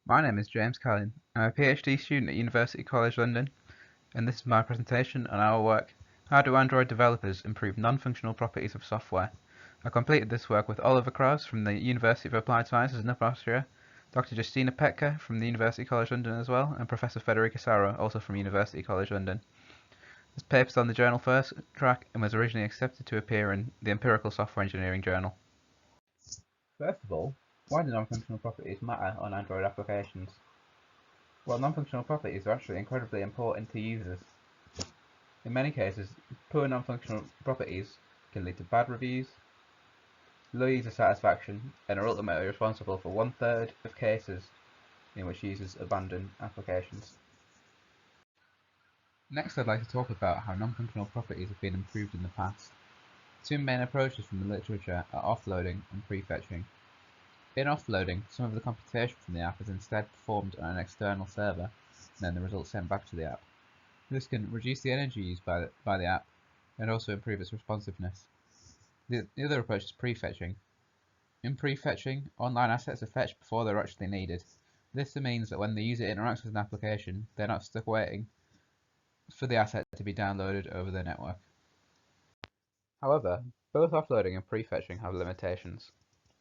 My name is James Cullen. I'm a PhD student at University College London, and this is my presentation on our work, How do Android developers improve non-functional properties of software? I completed this work with Oliver Kraus from the University of Applied Sciences in Upper Austria, Dr. Justina Petka from the University College London as well, and Professor Federica Saro, also from University College London. This paper's on the journal First Track and was originally accepted to appear in the Empirical Software Engineering Journal. First of all, why do non-functional properties matter on Android applications? Well, non-functional properties are actually incredibly important to users. In many cases, poor non-functional properties can lead to bad reviews, low user satisfaction, and are ultimately responsible for 1/3 of cases in which users abandon applications. Next, I'd like to talk about how non-functional properties have been improved in the past. Two main approaches from the literature are offloading and prefetching. In offloading, some of the computation from the app is instead performed on an external server, and then the results sent back to the app. This can reduce the energy used by the app and also improve its responsiveness. The other approach is prefetching. In prefetching, online assets are fetched before they're actually needed. This means that when the user interacts with an application, they're not stuck waiting for the asset to be downloaded over the network. However, both offloading and prefetching have limitations.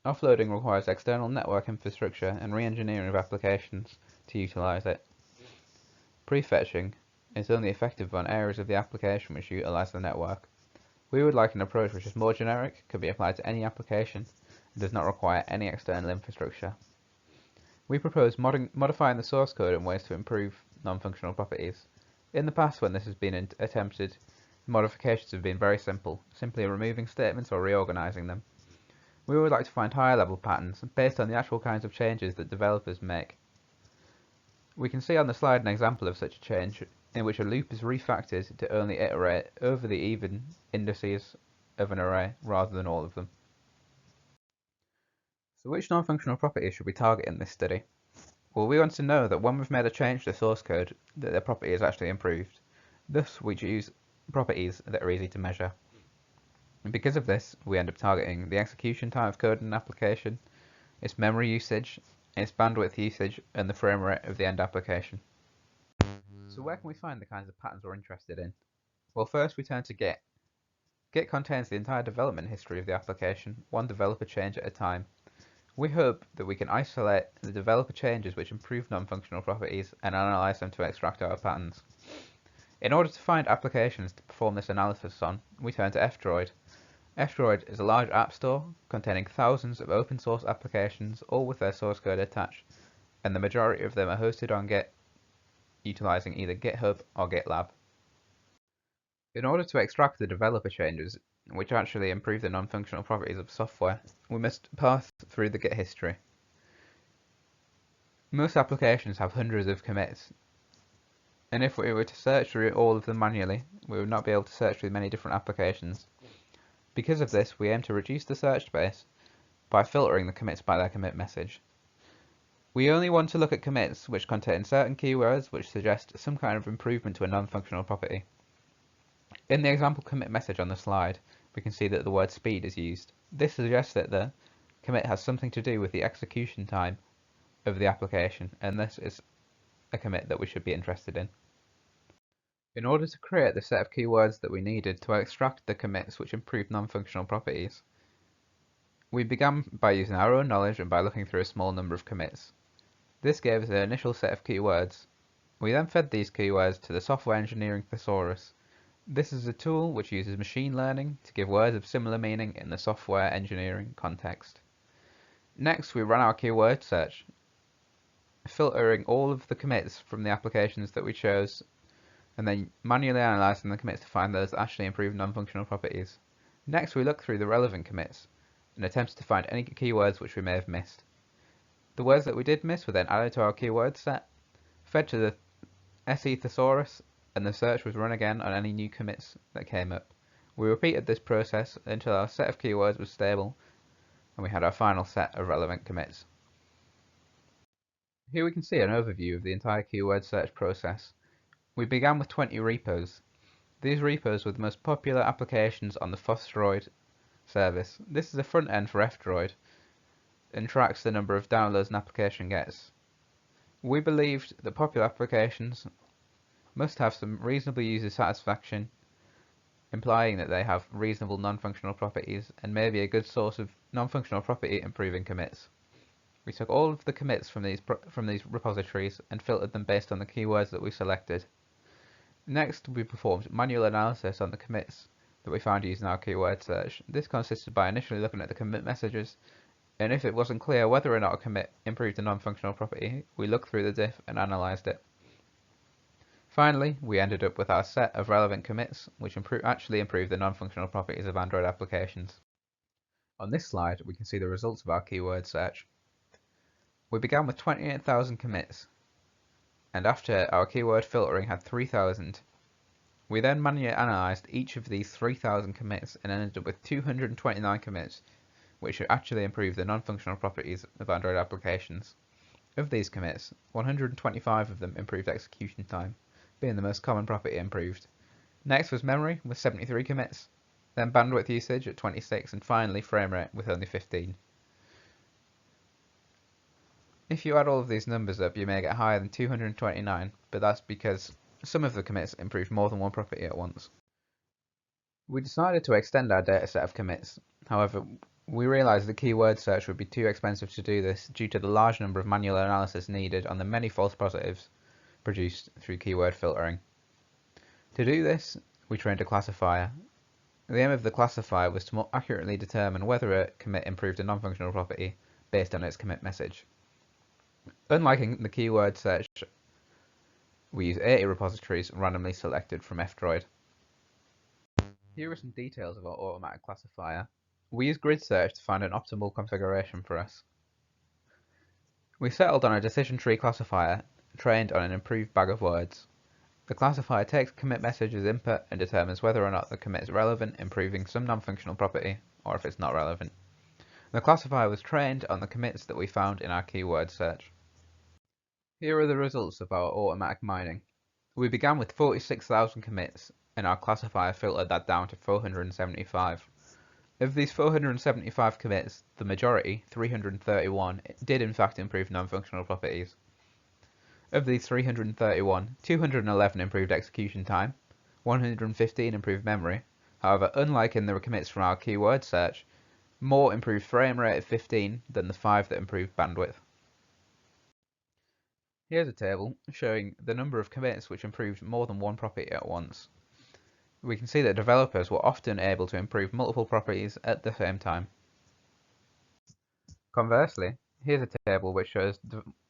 Offloading requires external network infrastructure and re-engineering of applications to utilize it. Prefetching is only effective on areas of the application which utilize the network. We would like an approach which is more generic, can be applied to any application, and does not require any external infrastructure. We propose modifying the source code in ways to improve non-functional properties. In the past, when this has been attempted, modifications have been very simple, simply removing statements or reorganizing them. We would like to find higher level patterns based on the actual kinds of changes that developers make. We can see on the slide an example of such a change in which a loop is refactored to only iterate over the even indices of an array rather than all of them. So which non-functional properties should we target in this study? Well, we want to know that when we've made a change to the source code, that the property is actually improved. Thus, we choose properties that are easy to measure. And because of this, we end up targeting the execution time of code in an application, its memory usage, its bandwidth usage, and the frame rate of the end application. So where can we find the kinds of patterns we're interested in? Well, first we turn to Git. Git contains the entire development history of the application, one developer change at a time. We hope that we can isolate the developer changes which improve non-functional properties and analyze them to extract our patterns. In order to find applications to perform this analysis on, we turn to F-Droid. F-Droid is a large app store containing thousands of open source applications, all with their source code attached, and the majority of them are hosted on Git, utilizing either GitHub or GitLab. In order to extract the developer changes, which actually improve the non-functional properties of software, we must pass through the Git history. Most applications have hundreds of commits, and if we were to search through all of them manually, we would not be able to search through many different applications. Because of this, we aim to reduce the search space by filtering the commits by their commit message. We only want to look at commits which contain certain keywords which suggest some kind of improvement to a non-functional property. In the example commit message on the slide, we can see that the word speed is used. This suggests that the commit has something to do with the execution time of the application, and this is a commit that we should be interested in. In order to create the set of keywords that we needed to extract the commits which improve non-functional properties, we began by using our own knowledge and by looking through a small number of commits. This gave us an initial set of keywords. We then fed these keywords to the software engineering thesaurus. This is a tool which uses machine learning to give words of similar meaning in the software engineering context. Next, we ran our keyword search, filtering all of the commits from the applications that we chose, and then manually analysing the commits to find those that actually improve non-functional properties. Next, we looked through the relevant commits and attempted to find any keywords which we may have missed. The words that we did miss were then added to our keyword set, fed to the SE thesaurus, and the search was run again on any new commits that came up. We repeated this process until our set of keywords was stable and we had our final set of relevant commits. Here we can see an overview of the entire keyword search process. We began with 20 repos. These repos were the most popular applications on the FOSS-Droid service. This is a front end for F-Droid and tracks the number of downloads an application gets. We believed that popular applications must have some reasonable user satisfaction, implying that they have reasonable non-functional properties and may be a good source of non-functional property improving commits. We took all of the commits from these repositories and filtered them based on the keywords that we selected. Next, we performed manual analysis on the commits that we found using our keyword search. This consisted by initially looking at the commit messages, and if it wasn't clear whether or not a commit improved a non-functional property, we looked through the diff and analysed it. Finally, we ended up with our set of relevant commits, which actually improve the non-functional properties of Android applications. On this slide, we can see the results of our keyword search. We began with 28,000 commits, and after our keyword filtering had 3,000, we then manually analysed each of these 3,000 commits and ended up with 229 commits, which actually improve the non-functional properties of Android applications. Of these commits, 125 of them improved execution time, being the most common property improved. Next was memory with 73 commits, then bandwidth usage at 26, and finally frame rate with only 15. If you add all of these numbers up, you may get higher than 229, but that's because some of the commits improved more than one property at once. We decided to extend our dataset of commits. However, we realised that keyword search would be too expensive to do this due to the large number of manual analysis needed on the many false positives produced through keyword filtering. To do this, we trained a classifier. The aim of the classifier was to more accurately determine whether a commit improved a non-functional property based on its commit message. Unlike in the keyword search, we use 80 repositories randomly selected from F-Droid. Here are some details of our automatic classifier. We use grid search to find an optimal configuration for us. We settled on a decision tree classifier trained on an improved bag of words. The classifier takes commit message as input and determines whether or not the commit is relevant, improving some non-functional property, or if it's not relevant. The classifier was trained on the commits that we found in our keyword search. Here are the results of our automatic mining. We began with 46,000 commits, and our classifier filtered that down to 475. Of these 475 commits, the majority, 331, did in fact improve non-functional properties. Of these 331, 211 improved execution time, 115 improved memory. However, unlike in the commits from our keyword search, more improved frame rate of 15 than the 5 that improved bandwidth. Here's a table showing the number of commits which improved more than one property at once. We can see that developers were often able to improve multiple properties at the same time. Conversely, here's a table which shows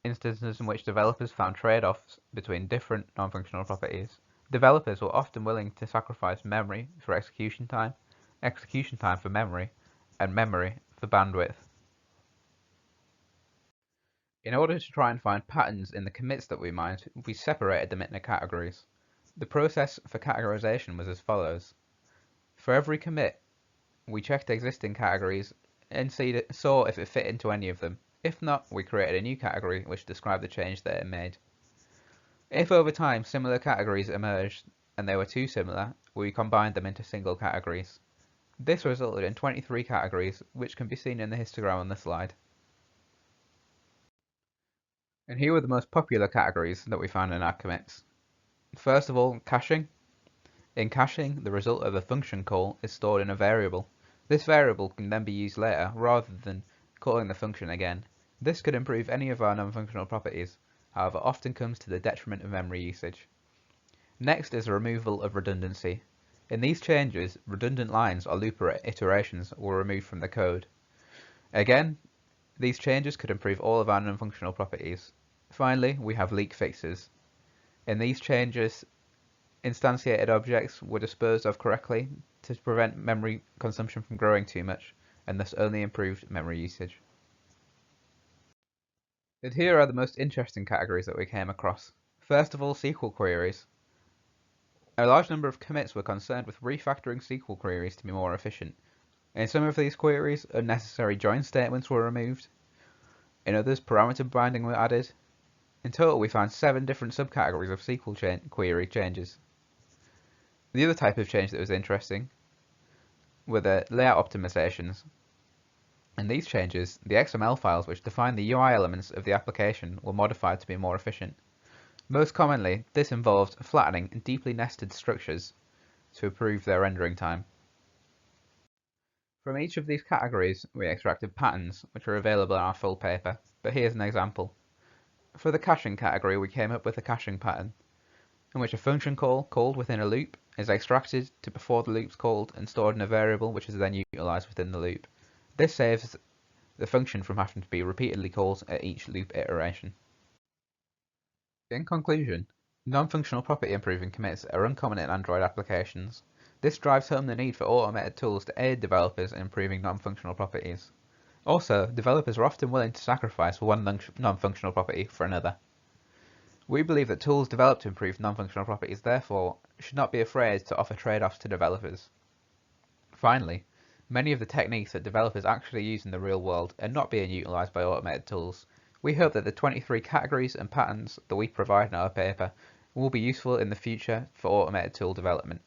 instances in which developers found trade-offs between different non-functional properties. Developers were often willing to sacrifice memory for execution time for memory, and memory for bandwidth. In order to try and find patterns in the commits that we mined, we separated them into categories. The process for categorization was as follows. For every commit, we checked existing categories and saw if it fit into any of them. If not, we created a new category which described the change that it made. If over time similar categories emerged and they were too similar, we combined them into single categories. This resulted in 23 categories, which can be seen in the histogram on the slide. And here were the most popular categories that we found in our commits. First of all, caching. In caching, the result of a function call is stored in a variable. This variable can then be used later rather than calling the function again. This could improve any of our non-functional properties, however often comes to the detriment of memory usage. Next is the removal of redundancy. In these changes, redundant lines or loop iterations were removed from the code. Again, these changes could improve all of our non-functional properties. Finally, we have leak fixes. In these changes, instantiated objects were disposed of correctly to prevent memory consumption from growing too much, and thus only improved memory usage. And here are the most interesting categories that we came across. First of all, SQL queries. A large number of commits were concerned with refactoring SQL queries to be more efficient. In some of these queries, unnecessary join statements were removed. In others, parameter binding were added. In total, we found 7 different subcategories of SQL query changes. The other type of change that was interesting were the layout optimizations. In these changes, the XML files which define the UI elements of the application were modified to be more efficient. Most commonly, this involved flattening deeply nested structures to improve their rendering time. From each of these categories, we extracted patterns, which are available in our full paper, but here's an example. For the caching category, we came up with a caching pattern, in which a function call called within a loop is extracted to before the loop's called and stored in a variable which is then utilized within the loop. This saves the function from having to be repeatedly called at each loop iteration. In conclusion, non-functional property improving commits are uncommon in Android applications. This drives home the need for automated tools to aid developers in improving non-functional properties. Also, developers are often willing to sacrifice one non-functional property for another. We believe that tools developed to improve non-functional properties therefore should not be afraid to offer trade-offs to developers. Finally, many of the techniques that developers actually use in the real world are not being utilized by automated tools. We hope that the 23 categories and patterns that we provide in our paper will be useful in the future for automated tool development.